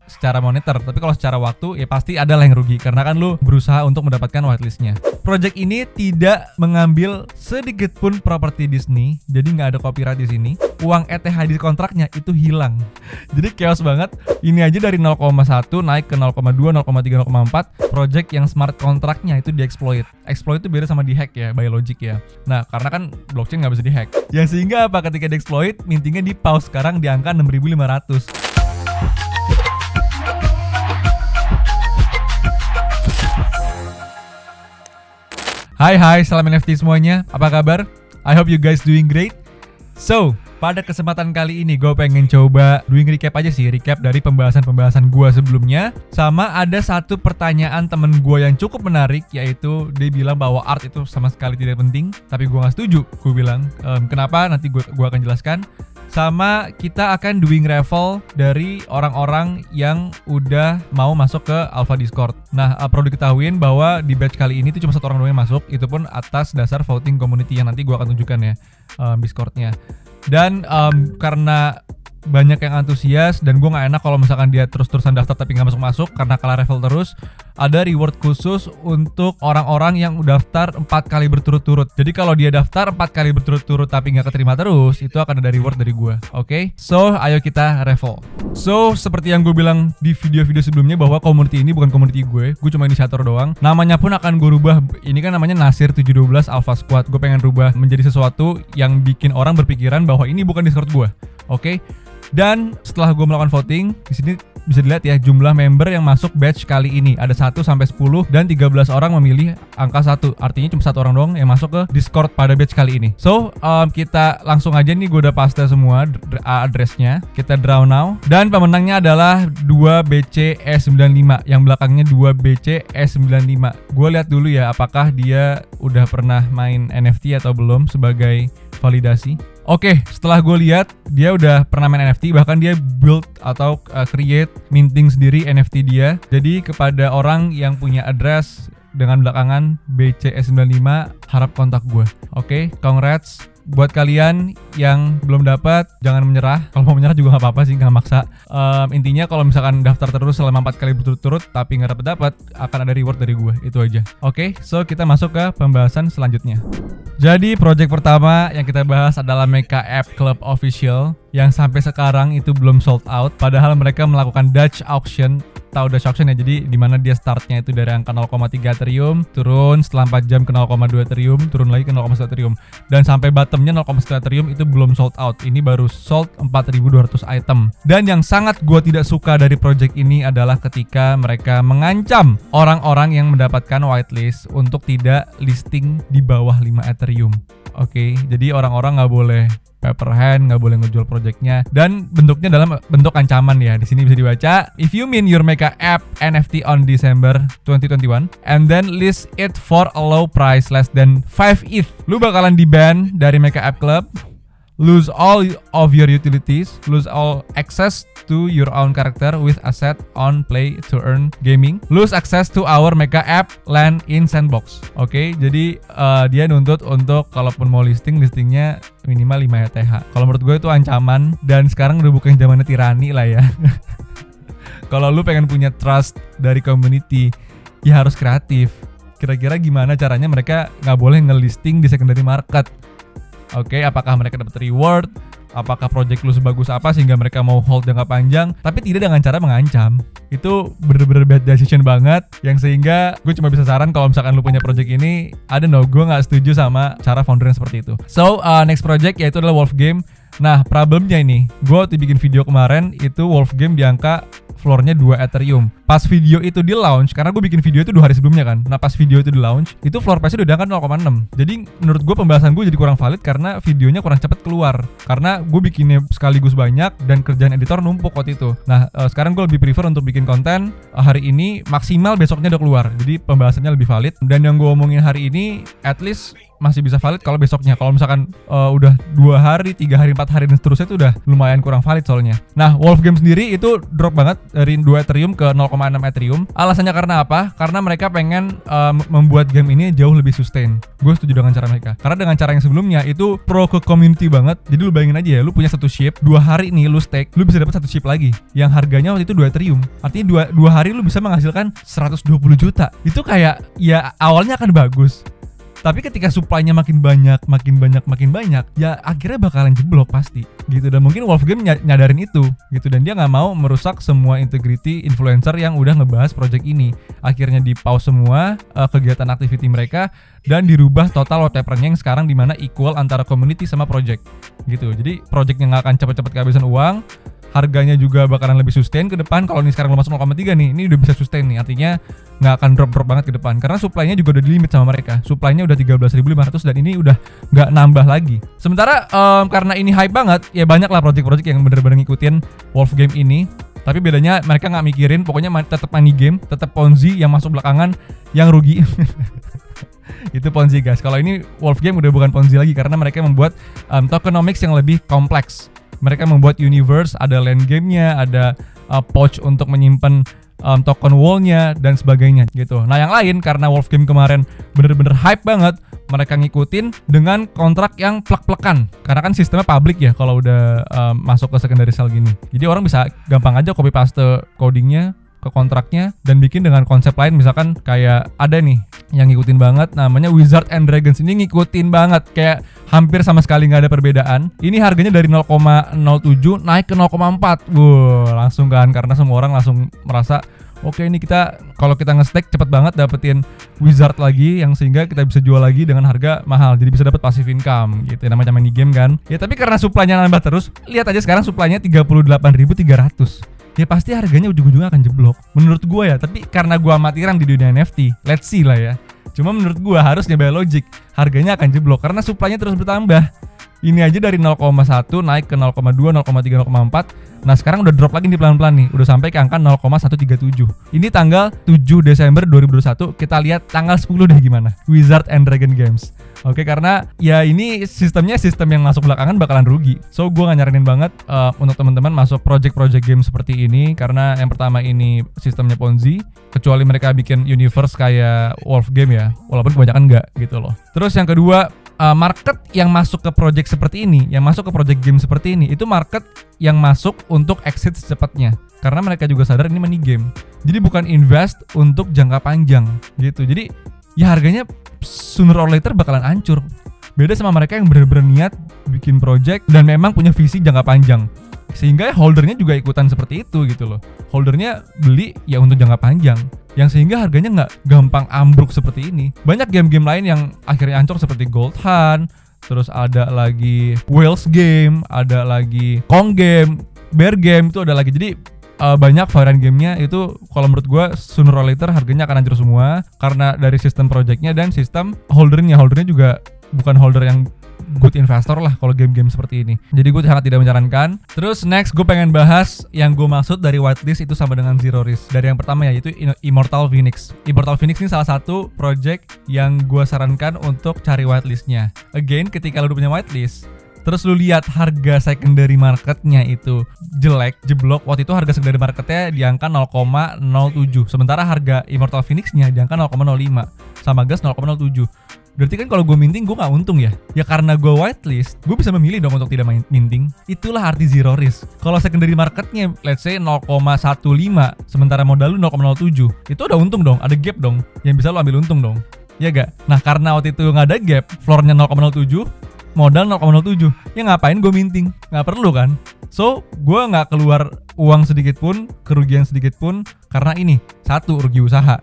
secara moneter, tapi kalau secara waktu ya pasti ada lah yang rugi karena kan lu berusaha untuk mendapatkan whitelistnya. Project ini tidak mengambil sedikit pun properti Disney, jadi nggak ada copyright di sini. Uang ETH di kontraknya itu hilang. Jadi chaos banget. Ini aja dari 0,1 naik ke 0,2, 0,3, 0,4. Project yang smart kontraknya itu dieksploit. Exploit itu beda sama dihack ya, by logic ya. Nah, karena kan blockchain nggak bisa dihack. Yang sehingga apa ketika dieksploit, mintingnya di pause sekarang di angka 6.500. Hai, salam NFT semuanya. Apa kabar? I hope you guys doing great. So, pada kesempatan kali ini gue pengen coba doing recap aja sih, recap dari pembahasan-pembahasan gue sebelumnya. Sama ada satu pertanyaan temen gue yang cukup menarik, yaitu dia bilang bahwa art itu sama sekali tidak penting, tapi gue gak setuju. Gue bilang, kenapa? Nanti gue akan jelaskan. Sama kita akan doing raffle dari orang-orang yang udah mau masuk ke Alpha Discord. Nah, perlu diketahuin bahwa di batch kali ini tuh cuma satu orang doang yang masuk, itu pun atas dasar voting community yang nanti gue akan tunjukkan ya Discordnya. Dan karena banyak yang antusias dan gue gak enak kalau misalkan dia terus-terusan daftar tapi gak masuk-masuk karena kalah raffle terus, ada reward khusus untuk orang-orang yang udah daftar 4 kali berturut-turut. Jadi kalau dia daftar 4 kali berturut-turut tapi gak keterima terus, itu akan ada reward dari gue. Oke? So, ayo kita raffle. So, seperti yang gue bilang di video-video sebelumnya bahwa community ini bukan community gue cuma inisiator doang. Namanya pun akan gue rubah. Ini kan namanya Nasir 712 Alpha Squad. Gue pengen rubah menjadi sesuatu yang bikin orang berpikiran bahwa ini bukan Discord gue. Oke? Dan setelah gue melakukan voting, di sini bisa dilihat ya jumlah member yang masuk batch kali ini. Ada 1 sampai 10 dan 13 orang memilih angka 1. Artinya cuma satu orang doang yang masuk ke Discord pada batch kali ini. So, kita langsung aja nih, gue udah paste semua addressnya. Kita draw now. Dan pemenangnya adalah 2BCE95 yang belakangnya 2BCE95. Gue lihat dulu ya apakah dia udah pernah main NFT atau belum sebagai validasi. Oke, setelah gue lihat dia udah pernah main NFT, bahkan dia build atau create minting sendiri NFT dia. Jadi kepada orang yang punya address dengan belakangan BCE95, harap kontak gue. Oke, congrats. Buat kalian yang belum dapat, jangan menyerah. Kalau mau menyerah juga nggak apa-apa sih, nggak maksa. Intinya kalau misalkan daftar terus selama 4 kali berturut-turut tapi nggak dapat, akan ada reward dari gue. Itu aja. Oke, so kita masuk ke pembahasan selanjutnya. Jadi project pertama yang kita bahas adalah Mecha App Club Official yang sampai sekarang itu belum sold out. Padahal mereka melakukan Dutch auction. Tahu Dutch auction ya, jadi dimana dia startnya itu dari angka 0,3 Ethereum, turun setelah 4 jam ke 0,2 Ethereum, turun lagi ke 0,1 Ethereum, dan sampai bottomnya 0,1 Ethereum itu belum sold out. Ini baru sold 4.200 item. Dan yang sangat gue tidak suka dari project ini adalah ketika mereka mengancam orang-orang yang mendapatkan whitelist untuk tidak listing di bawah 5 Ethereum. Oke, jadi orang-orang nggak boleh paper hand, nggak boleh ngejual projectnya, dan bentuknya dalam bentuk ancaman ya. Di sini bisa dibaca, if you mint your Mecha App NFT on December 2021 and then list it for a low price less than 5 ETH, lu bakalan di-ban dari Mecha App Club, lose all of your utilities, lose all access to your own character with asset on play to earn gaming, lose access to our Mecha App land in sandbox. Oke, jadi dia nuntut untuk kalaupun mau listingnya minimal 5 ETH. Kalau menurut gue itu ancaman, dan sekarang udah bukan zamannya tirani lah ya. Kalau lu pengen punya trust dari community, ya harus kreatif. Kira-kira gimana caranya mereka nggak boleh ngelisting di secondary market? Oke, apakah mereka dapat reward? Apakah project lu sebagus apa sehingga mereka mau hold jangka panjang? Tapi tidak dengan cara mengancam. Itu bener-bener bad decision banget, yang sehingga gue cuma bisa saran kalau misalkan lu punya project ini, gue gak setuju sama cara founder yang seperti itu. So, next project yaitu adalah Wolf Game. Nah, problemnya ini, gue waktu bikin video kemarin, itu Wolf Game di angka floornya 2 Ethereum. Pas video itu di launch, karena gue bikin video itu 2 hari sebelumnya kan. Nah, pas video itu di launch, itu floor price-nya udah angka 0,6. Jadi menurut gue pembahasan gue jadi kurang valid karena videonya kurang cepet keluar. Karena gue bikinnya sekaligus banyak dan kerjaan editor numpuk waktu itu. Nah, sekarang gue lebih prefer untuk bikin konten hari ini, maksimal besoknya udah keluar. Jadi pembahasannya lebih valid. Dan yang gue omongin hari ini, at least masih bisa valid kalau besoknya. Kalau misalkan udah 2 hari, 3 hari, 4 hari dan seterusnya itu udah lumayan kurang valid soalnya. Nah, Wolfgame sendiri itu drop banget dari 2 Ethereum ke 0,6 Ethereum. Alasannya karena apa? Karena mereka pengen membuat game ini jauh lebih sustain. Gue setuju dengan cara mereka. Karena dengan cara yang sebelumnya itu pro ke community banget. Jadi lu bayangin aja ya, lu punya satu ship, 2 hari nih lu stake, lu bisa dapat satu ship lagi yang harganya waktu itu 2 Ethereum. Artinya 2 hari lu bisa menghasilkan 120 juta. Itu kayak ya awalnya akan bagus. Tapi ketika supply-nya makin banyak, ya akhirnya bakalan jeblok pasti gitu. Dan mungkin Wolfgame nyadarin itu gitu, dan dia nggak mau merusak semua integrity influencer yang udah ngebahas project ini. Akhirnya di pause semua kegiatan activity mereka dan dirubah total white paper-nya yang sekarang dimana equal antara community sama project gitu. Jadi project-nya nggak akan cepet-cepet kehabisan uang, harganya juga bakalan lebih sustain ke depan. Kalau ini sekarang lo masuk 0,3 nih, ini udah bisa sustain nih, artinya nggak akan drop banget ke depan karena supply-nya juga udah di limit sama mereka. Supply-nya udah 13.500 dan ini udah nggak nambah lagi. Sementara karena ini hype banget, ya banyak lah project-project yang bener-bener ngikutin Wolfgame ini. Tapi bedanya mereka nggak mikirin, pokoknya tetap money game, tetap Ponzi yang masuk belakangan yang rugi. Itu Ponzi guys. Kalau ini Wolfgame udah bukan Ponzi lagi karena mereka membuat tokenomics yang lebih kompleks. Mereka membuat universe, ada land game-nya, ada pouch untuk menyimpan token wall-nya dan sebagainya gitu. Nah yang lain karena Wolfgame kemarin bener-bener hype banget, mereka ngikutin dengan kontrak yang plek-plekan. Karena kan sistemnya public ya kalau udah masuk ke secondary sale gini. Jadi orang bisa gampang aja copy paste codingnya ke kontraknya dan bikin dengan konsep lain. Misalkan kayak ada nih yang ngikutin banget namanya Wizards and Dragons. Ini ngikutin banget, kayak hampir sama sekali nggak ada perbedaan. Ini harganya dari 0,07 naik ke 0,4. Langsung kan, karena semua orang langsung merasa oke, ini kita kalau kita nge-stack cepet banget dapetin Wizard lagi yang sehingga kita bisa jual lagi dengan harga mahal. Jadi bisa dapat passive income gitu. Namanya mini game kan. Ya tapi karena supply-nya nambah terus, lihat aja sekarang supply-nya 38.300. Ya pasti harganya ujung-ujungnya akan jeblok menurut gue ya. Tapi karena gue amatiran di dunia NFT, let's see lah ya. Cuma menurut gue harusnya by logic harganya akan jeblok karena supply-nya terus bertambah. Ini aja dari 0,1 naik ke 0,2, 0,3, 0,4. Nah sekarang udah drop lagi nih pelan-pelan nih, udah sampai ke angka 0,137. Ini tanggal 7 Desember 2021. Kita lihat tanggal 10 deh gimana Wizard and Dragon Games. Oke, karena ya ini sistemnya sistem yang masuk belakangan bakalan rugi. So gue gak nyaranin banget untuk teman-teman masuk project-project game seperti ini. Karena yang pertama ini sistemnya Ponzi, kecuali mereka bikin universe kayak Wolfgame ya, walaupun kebanyakan enggak gitu loh. Terus yang kedua, market yang masuk ke project seperti ini, yang masuk ke project game seperti ini, itu market yang masuk untuk exit secepatnya. Karena mereka juga sadar ini money game. Jadi bukan invest untuk jangka panjang gitu. Jadi ya harganya sooner or later bakalan hancur. Beda sama mereka yang benar-benar niat bikin project dan memang punya visi jangka panjang. Sehingga holdernya juga ikutan seperti itu gitu loh. Holdernya beli ya untuk jangka panjang, yang sehingga harganya nggak gampang ambruk seperti ini. Banyak game-game lain yang akhirnya hancur seperti Gold Hunt, terus ada lagi Whales Game, ada lagi Kong Game, Bear Game, itu ada lagi. Jadi banyak varian gamenya itu kalau menurut gue sooner or later harganya akan hancur semua karena dari sistem projectnya dan sistem holdernya juga bukan holder yang good investor lah kalau game-game seperti ini. Jadi gue sangat tidak menyarankan. Terus next gue pengen bahas yang gue maksud dari whitelist itu sama dengan zero risk. Dari yang pertama yaitu Immortal Phoenix. Immortal Phoenix ini salah satu project yang gue sarankan untuk cari whitelistnya. Again, ketika lu punya whitelist terus lu lihat harga secondary marketnya itu jelek, jeblok. Waktu itu harga secondary marketnya di angka 0,07. Sementara harga Immortal Phoenix-nya di angka 0,05. Sama gas 0,07. Berarti kan kalau gue minting gue gak untung ya. Ya karena gue whitelist, gue bisa memilih dong untuk tidak minting. Itulah arti zero risk. Kalau secondary marketnya let's say 0,15, sementara modal lu 0,07, itu udah untung dong, ada gap dong, yang bisa lu ambil untung dong. Ya gak? Nah karena waktu itu gak ada gap, floornya 0,07, modal 0,07, ya ngapain gue minting? Nggak perlu kan? So, gue nggak keluar uang sedikit pun, kerugian sedikit pun, karena ini, satu, rugi usaha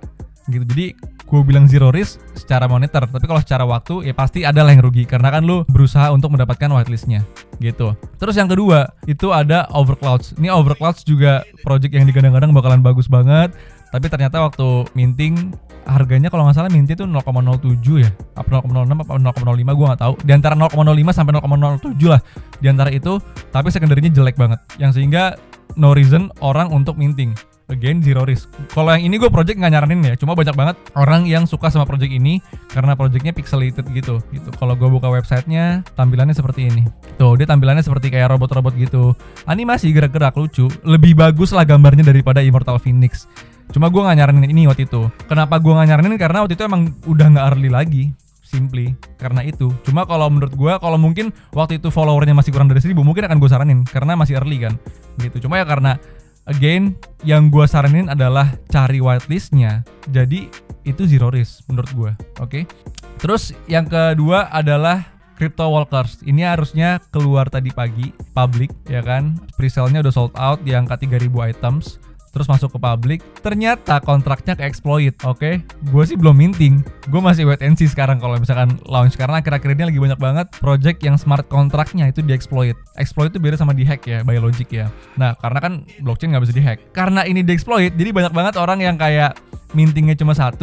gitu. Jadi, gue bilang zero risk secara moneter, tapi kalau secara waktu, ya pasti ada lah yang rugi, karena kan lu berusaha untuk mendapatkan whitelistnya gitu. Terus yang kedua, itu ada Overclouds. Ini Overclouds juga project yang digadang-gadang bakalan bagus banget, tapi ternyata waktu minting, harganya kalau nggak salah minti itu 0,07 ya, apa 0,06 apa 0,05 gue nggak tahu. Di antara 0,05 sampai 0,07 lah di antara itu, tapi secondary-nya jelek banget, yang sehingga no reason orang untuk minting. Again, zero risk. Kalau yang ini gue project nggak nyaranin ya, cuma banyak banget orang yang suka sama project ini karena projectnya pixelated gitu. Kalau gue buka websitenya, tampilannya seperti ini. Tuh, dia tampilannya seperti kayak robot-robot gitu. Animasi gerak-gerak lucu. Lebih bagus lah gambarnya daripada Immortal Phoenix. Cuma gue nggak nyaranin ini waktu itu. Kenapa gue nggak nyaranin? Karena waktu itu emang udah nggak early lagi. Simply karena itu. Cuma kalau menurut gue, kalau mungkin waktu itu followernya masih kurang dari 1000, mungkin akan gue saranin karena masih early kan. Gitu. Cuma ya karena again, yang gue saranin adalah cari whitelistnya. Jadi itu zero risk menurut gue. Oke. Terus yang kedua adalah Crypto Walkers. Ini harusnya keluar tadi pagi, public ya kan. Presale-nya udah sold out di angka 3000 items. Terus masuk ke public, ternyata kontraknya ke exploit. Oke, gue sih belum minting, gue masih wait and see sekarang kalau misalkan launch, karena akhir-akhir ini lagi banyak banget project yang smart kontraknya itu di exploit. Exploit itu beda sama di hack ya, by logic ya. Nah, karena kan blockchain nggak bisa di hack. Karena ini di exploit, jadi banyak banget orang yang kayak mintingnya cuma 1,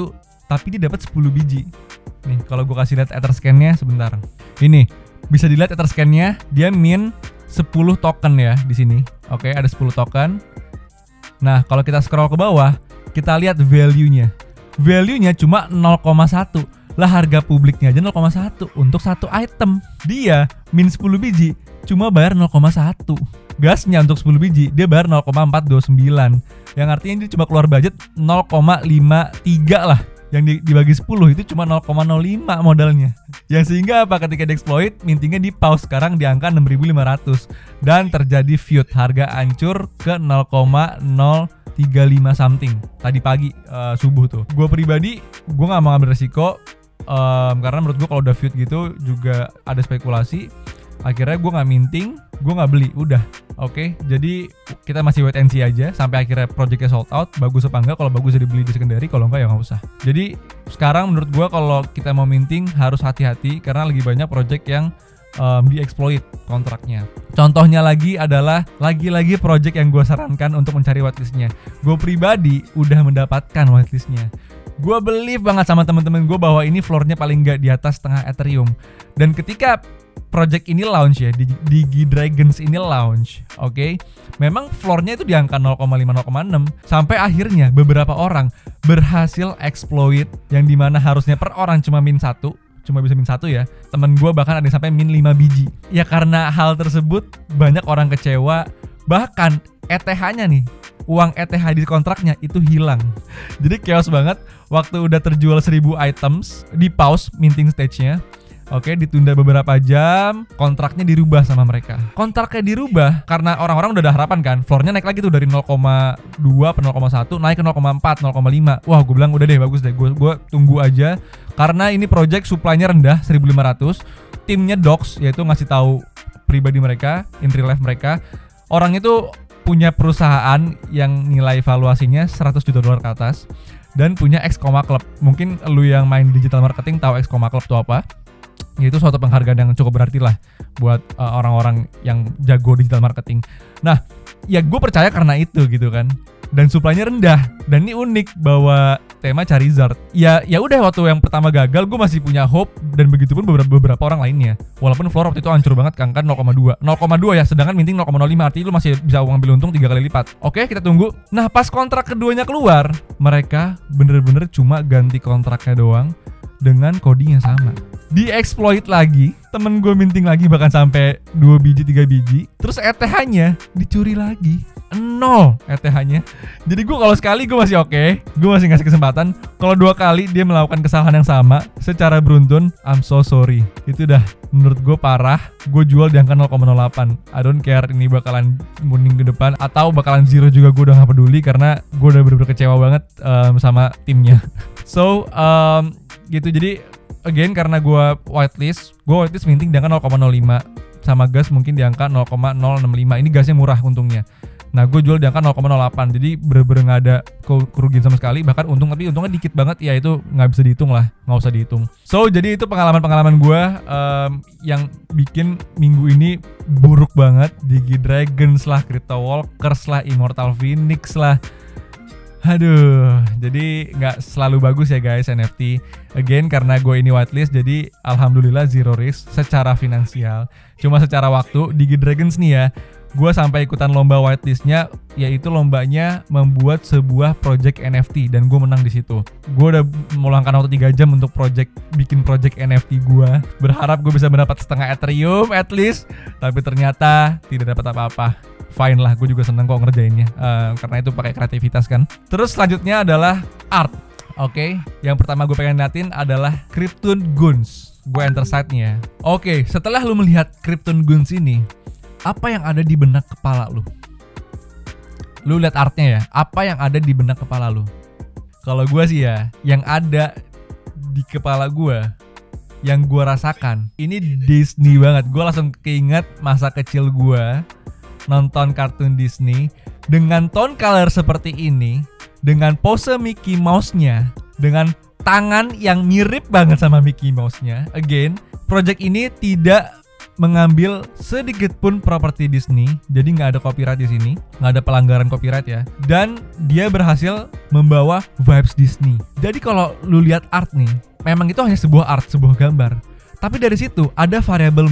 tapi dia dapat 10 biji. Nih, kalau gue kasih lihat Etherscan-nya sebentar. Ini bisa dilihat Etherscan-nya, dia min 10 token ya di sini. Oke, ada 10 token. Nah, kalau kita scroll ke bawah, kita lihat value-nya. Value-nya cuma 0,1. Lah harga publiknya aja 0,1 untuk satu item. Dia min 10 biji cuma bayar 0,1. Gasnya untuk 10 biji dia bayar 0,429. Yang artinya dia cuma keluar budget 0,53 lah. Yang dibagi 10 itu cuma 0,05 modalnya. Yang sehingga apa, ketika di-exploit, mintingnya di pause sekarang di angka 6.500 dan terjadi feud, harga hancur ke 0,035 something tadi pagi subuh tuh. Gue pribadi gue nggak mau ngambil resiko karena menurut gue kalau udah feud gitu juga ada spekulasi. Akhirnya gue nggak minting, gue nggak beli, udah. Oke, jadi kita masih wait and see aja sampai akhirnya projectnya sold out. Bagus apa enggak? Kalau bagus jadi beli di secondary, kalau enggak ya nggak usah. Jadi sekarang menurut gue kalau kita mau minting harus hati-hati karena lagi banyak project yang di-exploit kontraknya. Contohnya lagi adalah lagi-lagi project yang gue sarankan untuk mencari whitelistnya. Gue pribadi udah mendapatkan whitelistnya. Gue believe banget sama teman-teman gue bahwa ini floornya paling nggak di atas setengah Ethereum. Dan ketika project ini launch ya, DigiDragons ini launch, oke? Memang floornya itu di angka 0,5-0,6 sampai akhirnya beberapa orang berhasil exploit yang dimana harusnya per orang cuma min 1, cuma bisa min 1 ya. Temen gue bahkan ada yang sampai min 5 biji. Ya karena hal tersebut banyak orang kecewa, bahkan ETH-nya nih, uang ETH di kontraknya itu hilang. Jadi chaos banget. Waktu udah terjual 1000 items, di pause minting stage-nya. Oke, ditunda beberapa jam, kontraknya dirubah sama mereka. Kontraknya dirubah karena orang-orang udah ada harapan kan. Floornya naik lagi tuh dari 0,2 ke 0,1 naik ke 0,4, 0,5. Wah, gue bilang udah deh, bagus deh. Gue tunggu aja karena ini project supply-nya rendah 1.500. Timnya Docs, yaitu ngasih tahu pribadi mereka, in real life mereka. Orang itu punya perusahaan yang nilai valuasinya 100 juta dolar ke atas dan punya X Club. Mungkin lu yang main digital marketing tahu X Club itu apa. Itu suatu penghargaan yang cukup berarti lah buat orang-orang yang jago digital marketing. Nah, ya gue percaya karena itu gitu kan. Dan supply-nya rendah. Dan ini unik bahwa tema Charizard. Ya udah, waktu yang pertama gagal gue masih punya hope dan begitu pun beberapa orang lainnya. Walaupun floor waktu itu hancur banget kan 0,2 ya, sedangkan minting 0,05, artinya lu masih bisa ngambil untung 3 kali lipat. Oke, kita tunggu. Nah, pas kontrak keduanya keluar, mereka bener-bener cuma ganti kontraknya doang dengan coding yang sama. Di-exploit lagi, temen gue minting lagi bahkan sampai 2 biji, 3 biji. Terus ETH-nya dicuri lagi. 0 ETH-nya. Jadi gue kalau sekali gue masih oke, gue masih ngasih kesempatan. Kalau 2 kali dia melakukan kesalahan yang sama secara beruntun, I'm so sorry. Itu udah menurut gue parah. Gue jual di angka 0,08. I don't care ini bakalan kuning ke depan atau bakalan zero juga, gue udah gak peduli karena gue udah bener-bener kecewa banget sama timnya. So, gitu. Jadi again karena gue whitelist minting di angka 0,05 sama gas mungkin di angka 0,065. Ini gasnya murah untungnya. Nah, gue jual di angka 0,08. Jadi bener-bener gak ada kerugian sama sekali. Bahkan untung, tapi untungnya dikit banget. Ya itu gak bisa dihitung lah, gak usah dihitung. So, jadi itu pengalaman-pengalaman gue yang bikin minggu ini buruk banget. DigiDragons lah, Crypto Walkers lah, Immortal Phoenix lah. Aduh, jadi nggak selalu bagus ya guys NFT. Again karena gue ini whitelist, jadi alhamdulillah zero risk secara finansial. Cuma secara waktu, DigiDragons nih ya, gue sampai ikutan lomba whitelistnya, yaitu lombanya membuat sebuah project NFT, dan gue menang di situ. Gue udah meluangkan waktu 3 jam untuk bikin project NFT gue, berharap gue bisa mendapat setengah Ethereum at least, tapi ternyata tidak dapat apa-apa. Fine lah, gue juga seneng kok ngerjainnya, karena itu pakai kreativitas kan. Terus selanjutnya adalah art. Oke, yang pertama gue pengen liatin adalah Krypton Goons. Gue enter site-nya. Oke, setelah lu melihat Krypton Goons ini, apa yang ada di benak kepala lu? Lu lihat artnya ya, apa yang ada di benak kepala lu? Kalau gue sih ya, yang ada di kepala gue, yang gue rasakan, ini Disney banget. Gue langsung keinget masa kecil gue nonton kartun Disney dengan tone color seperti ini, dengan pose Mickey Mouse-nya, dengan tangan yang mirip banget sama Mickey Mouse-nya. Again, project ini tidak mengambil sedikit pun properti Disney, jadi nggak ada copyright di sini, nggak ada pelanggaran copyright ya. Dan dia berhasil membawa vibes Disney. Jadi kalau lu lihat art nih, memang itu hanya sebuah art, sebuah gambar. Tapi dari situ ada variabel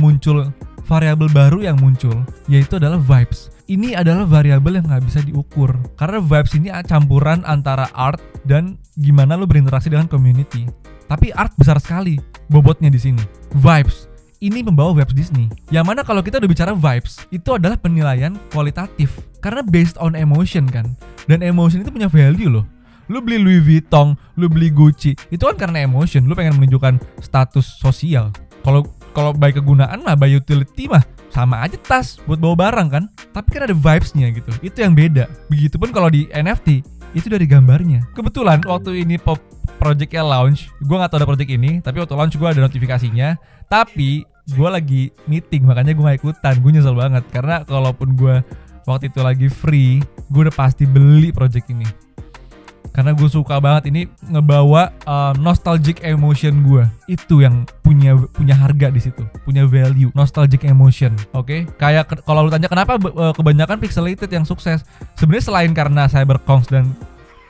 baru yang muncul, yaitu adalah vibes. Ini adalah variabel yang nggak bisa diukur, karena vibes ini campuran antara art dan gimana lu berinteraksi dengan community. Tapi art besar sekali bobotnya di sini. Vibes ini membawa vibes Disney. Yang mana kalau kita udah bicara vibes, itu adalah penilaian kualitatif. Karena based on emotion kan. Dan emotion itu punya value loh. Lu beli Louis Vuitton, lu beli Gucci, itu kan karena emotion. Lu pengen menunjukkan status sosial. Kalau by kegunaan mah, by utility mah sama aja tas buat bawa barang kan. Tapi kan ada vibes-nya gitu. Itu yang beda. Begitupun kalau di NFT, itu dari gambarnya. Kebetulan waktu ini projectnya launch, gue gak tahu ada project ini, tapi waktu launch gue ada notifikasinya. Tapi gue lagi meeting, makanya gue gak ikutan. Gue nyesel banget, karena kalaupun gue waktu itu lagi free, gue udah pasti beli project ini. Karena gue suka banget, ini ngebawa nostalgic emotion gue. Itu yang punya harga di situ, punya value, nostalgic emotion. Oke? Kayak kalau lu tanya kenapa kebanyakan pixelated yang sukses, sebenarnya selain karena Cyberpunks dan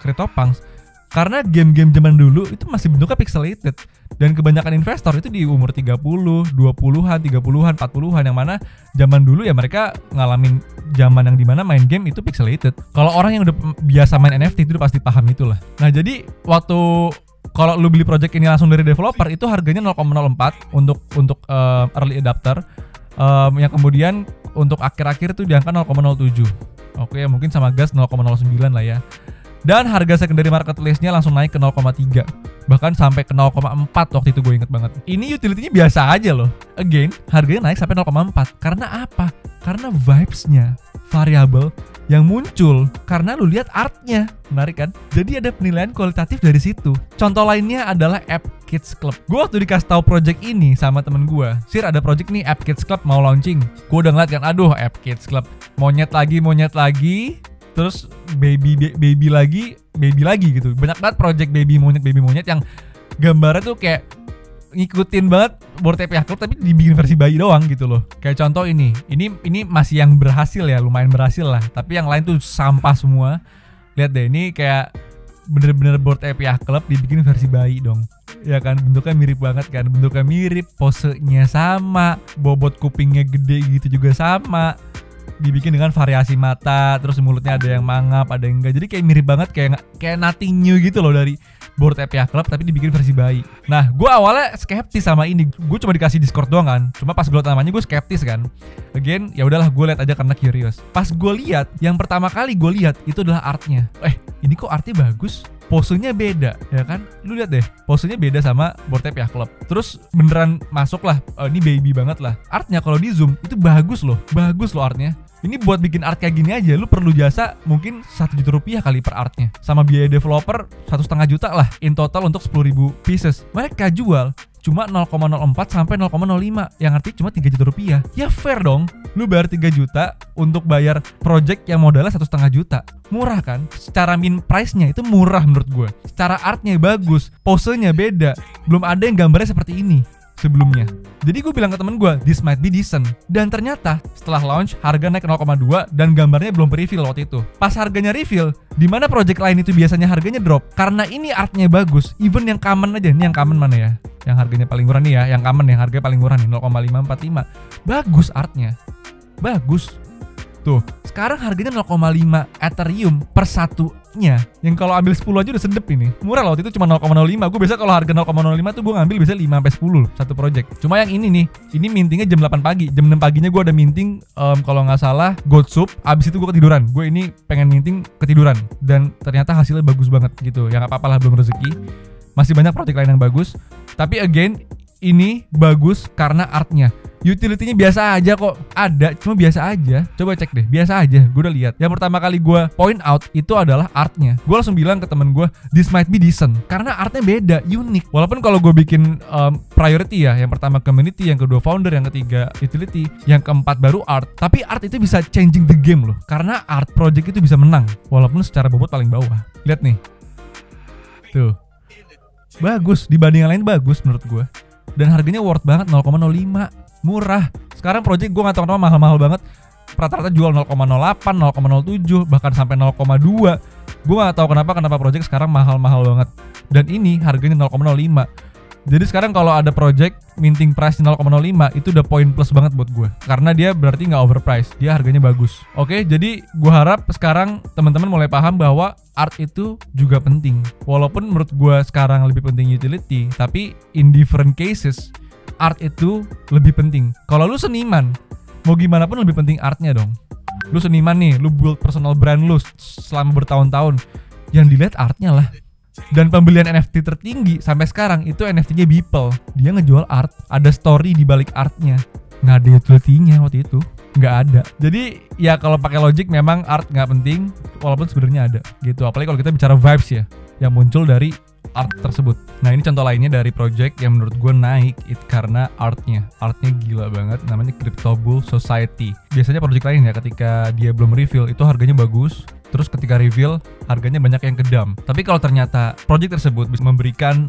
CryptoPunks, karena game-game zaman dulu itu masih bentuknya pixelated. Dan kebanyakan investor itu di umur 30, 20-an, 30-an, 40-an, yang mana zaman dulu ya mereka ngalamin zaman yang dimana main game itu pixelated. Kalau orang yang udah biasa main NFT itu udah pasti paham itulah. Nah jadi waktu kalau lu beli project ini langsung dari developer, itu harganya 0,04 untuk early adapter, yang kemudian untuk akhir-akhir itu diangkat 0,07. Oke, mungkin sama gas 0,09 lah ya. Dan harga secondary marketplace-nya langsung naik ke 0,3, bahkan sampai ke 0,4 waktu itu, gue inget banget. Ini utility-nya biasa aja loh. Again, harganya naik sampai 0,4. Karena apa? Karena vibes-nya, variabel yang muncul karena lu lihat art-nya. Menarik kan? Jadi ada penilaian kualitatif dari situ. Contoh lainnya adalah App Kids Club. Gue waktu dikasih tahu project ini sama temen gue, Sir ada project nih App Kids Club mau launching. Gue udah ngeliat kan, aduh App Kids Club, monyet lagi, terus baby lagi gitu. Banyak banget project baby monyet yang gambarnya tuh kayak ngikutin banget Bored Ape Yacht Club, tapi dibikin versi bayi doang gitu loh. Kayak contoh ini masih yang berhasil ya, lumayan berhasil lah. Tapi yang lain tuh sampah semua. Lihat deh, ini kayak bener-bener Bored Ape Yacht Club dibikin versi bayi dong. Ya kan, bentuknya mirip banget kan, bentuknya mirip, posenya sama, bobot kupingnya gede gitu juga sama. Dibikin dengan variasi mata, terus mulutnya ada yang mangap, ada yang enggak. Jadi kayak mirip banget, kayak nothing new gitu loh dari Bored Ape Yacht Club, tapi dibikin versi bayi. Nah, gue awalnya skeptis sama ini. Gue cuma dikasih Discord doang kan. Cuma pas gue liat namanya gue skeptis kan. Again, ya udahlah, gue lihat aja karena curious. Pas gue lihat, yang pertama kali gue lihat itu adalah artnya. Ini kok artnya bagus? Posenya beda, ya kan? Lu lihat deh, posenya beda sama Bored Ape Yacht Club. Terus beneran masuk lah, ini baby banget lah. Artnya kalau di zoom itu bagus loh artnya. Ini buat bikin art kayak gini aja lu perlu jasa mungkin 1 juta rupiah kali per artnya, sama biaya developer 1,5 juta lah in total untuk 10.000 pieces. Mereka jual cuma 0,04 sampai 0,05, yang arti cuma 3 juta rupiah. Ya fair dong, lu bayar 3 juta untuk bayar project yang modalnya 1,5 juta. Murah kan? Secara min price-nya itu murah menurut gue. Secara artnya bagus, posenya beda, belum ada yang gambarnya seperti ini sebelumnya. Jadi gue bilang ke temen gue, this might be decent. Dan ternyata setelah launch harga naik 0,2 dan gambarnya belum reveal waktu itu. Pas harganya reveal, di mana project lain itu biasanya harganya drop, karena ini artnya bagus. Even yang common aja, ini yang common mana ya? Yang harganya paling murah nih ya, yang common yang harganya paling murah nih 0,545. Bagus artnya. Bagus. Tuh, sekarang harganya 0,5 Ethereum per satunya. Yang kalau ambil 10 aja udah sedep ini. Murah loh, waktu itu cuma 0,05. Gue biasa kalau harga 0,05 tuh gue ngambil biasa 5 sampai 10 satu project. Cuma yang ini nih, ini mintingnya jam 8 pagi. Jam 6 paginya gue ada minting kalau nggak salah Godsub. Abis itu gue ketiduran. Gue ini pengen minting ketiduran dan ternyata hasilnya bagus banget gitu. Ya nggak apa-apa lah, belum rezeki. Masih banyak project lain yang bagus. Tapi again, ini bagus karena artnya. Utility-nya biasa aja kok, ada, cuma biasa aja. Coba cek deh, biasa aja. Gue udah lihat. Yang pertama kali gue point out itu adalah artnya. Gue langsung bilang ke temen gue, this might be decent, karena artnya beda, unik. Walaupun kalau gue bikin priority ya, yang pertama community, yang kedua founder, yang ketiga utility, yang keempat baru art. Tapi art itu bisa changing the game loh, karena art project itu bisa menang, walaupun secara bobot paling bawah. Lihat nih, tuh, bagus dibanding yang lain, bagus menurut gue. Dan harganya worth banget, 0,05. Murah. Sekarang project gue gak tau kenapa mahal-mahal banget. Rata-rata jual 0,08, 0,07, bahkan sampai 0,2. Gue gak tahu kenapa project sekarang mahal-mahal banget. Dan ini harganya 0,05. Jadi sekarang kalau ada project minting price 0,05 itu udah poin plus banget buat gue. Karena dia berarti gak overpriced, dia harganya bagus. Oke, jadi gue harap sekarang teman-teman mulai paham bahwa art itu juga penting. Walaupun menurut gue sekarang lebih penting utility, tapi in different cases art itu lebih penting. Kalau lu seniman, mau gimana pun lebih penting artnya dong. Lu seniman nih, lu build personal brand lu selama bertahun-tahun, yang dilihat artnya lah. Dan pembelian NFT tertinggi sampai sekarang itu NFT-nya Beeple. Dia ngejual art, ada story di balik artnya. Nggak ada utility-nya waktu itu, nggak ada. Jadi ya kalau pakai logic memang art nggak penting, walaupun sebenarnya ada gitu. Apalagi kalau kita bicara vibes ya, yang muncul dari art tersebut. Nah ini contoh lainnya dari project yang menurut gue naik karena artnya gila banget, namanya Crypto Bull Society. Biasanya project lain ya ketika dia belum reveal itu harganya bagus, terus ketika reveal harganya banyak yang kedam. Tapi kalau ternyata project tersebut bisa memberikan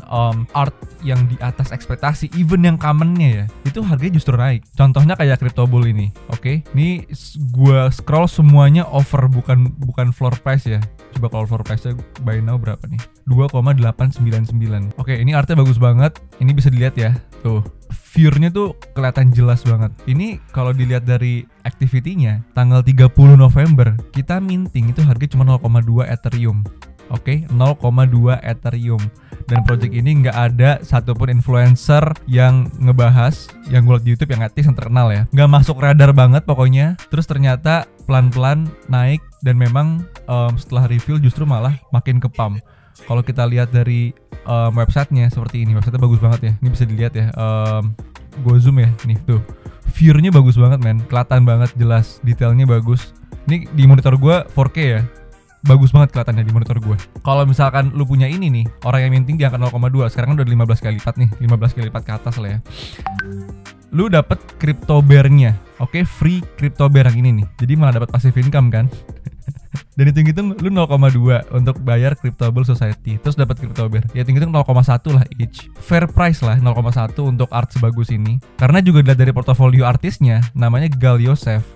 art yang di atas ekspektasi, even yang commonnya ya, itu harganya justru naik. Contohnya kayak Crypto Bull ini. Oke, ini gue scroll semuanya over, bukan floor price ya. Coba kalau floor price-nya buy now berapa nih? 2,899. Oke, ini artnya bagus banget. Ini bisa dilihat ya. Tuh, view-nya tuh kelihatan jelas banget. Ini kalau dilihat dari activity-nya, tanggal 30 November, kita minting itu harga cuma 0,2 Ethereum. Oke, 0,2 Ethereum. Dan project ini nggak ada satupun influencer yang ngebahas, yang gue liat di YouTube yang artis yang terkenal ya. Nggak masuk radar banget pokoknya. Terus ternyata pelan-pelan naik dan memang setelah review justru malah makin ke pump. Kalau kita lihat dari websitenya seperti ini, websitenya bagus banget ya. Ini bisa dilihat ya. Gue zoom ya, nih tuh. View-nya bagus banget men, kelihatan banget jelas, detailnya bagus. Ini di monitor gue 4K ya. Bagus banget kelihatannya di monitor gue. Kalau misalkan lu punya ini nih, orang yang minting di angka 0,2, sekarang kan udah 15 kali lipat nih, 15 kali lipat ke atas lah ya. Lu dapet crypto bear-nya. Oke, free crypto bear yang ini nih. Jadi malah dapat passive income kan. Dan hitung-hitung lu 0,2 untuk bayar Crypto Bull Society, terus dapat crypto bear. Ya hitung-hitung 0,1 lah each. Fair price lah 0,1 untuk art sebagus ini. Karena juga dilihat dari portofolio artisnya, namanya Gal Yosef.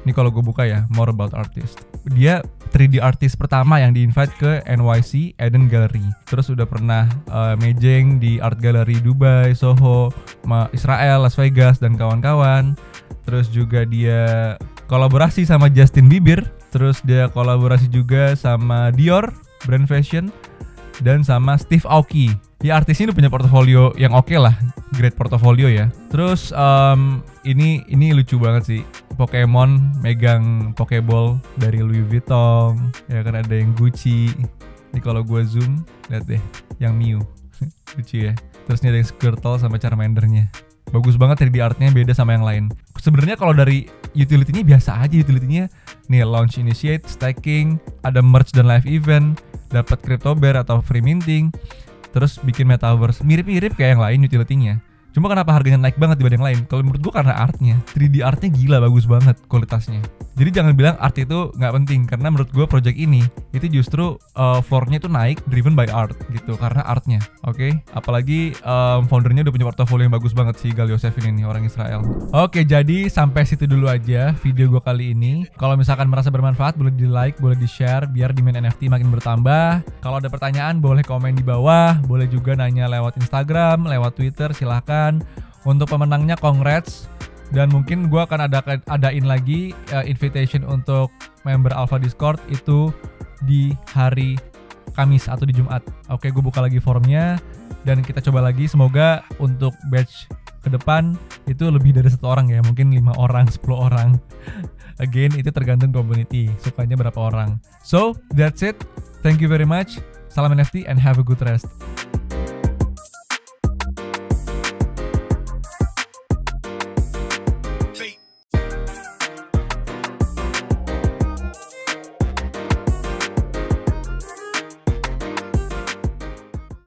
Ini kalau gue buka ya, more about artist. Dia 3D artist pertama yang di-invite ke NYC Eden Gallery. Terus udah pernah mejeng di Art Gallery Dubai, Soho, Israel, Las Vegas, dan kawan-kawan. Terus juga dia kolaborasi sama Justin Bieber. Terus dia kolaborasi juga sama Dior, brand fashion. Dan sama Steve Aoki. Ya artis ini punya portofolio yang oke lah, great portofolio ya. Terus ini lucu banget sih. Pokemon megang Pokeball dari Louis Vuitton, ya kan ada yang Gucci. Ini kalau gue zoom, lihat deh, yang Mew, lucu ya. Terus ini ada yang Squirtle sama Charmandernya. Bagus banget 3D artnya, beda sama yang lain. Sebenarnya kalau dari utility-nya biasa aja utility-nya. Nih launch initiate, staking, ada merge dan live event, dapat crypto bear atau free minting. Terus bikin metaverse, mirip-mirip kayak yang lain utility-nya. Cuma kenapa harganya naik banget dibanding yang lain? Kalau menurut gue karena artnya, 3D artnya gila, bagus banget kualitasnya. Jadi jangan bilang art itu nggak penting, karena menurut gue project ini itu justru floor-nya itu naik driven by art gitu, karena artnya. Oke? Apalagi foundernya udah punya portofolio yang bagus banget sih, Gal Yosef ini orang Israel. Oke, jadi sampai situ dulu aja video gue kali ini. Kalau misalkan merasa bermanfaat, boleh di like, boleh di share, biar demand NFT makin bertambah. Kalau ada pertanyaan boleh komen di bawah, boleh juga nanya lewat Instagram, lewat Twitter, silahkan. Untuk pemenangnya congrats. Dan mungkin gue akan adain lagi invitation untuk member Alpha Discord itu di hari Kamis atau di Jumat. Oke, gue buka lagi formnya dan kita coba lagi. Semoga untuk batch ke depan itu lebih dari 1 orang ya, mungkin 5 orang, 10 orang. Again, itu tergantung community, sukanya berapa orang. So, that's it. Thank you very much. Salam NFT and have a good rest.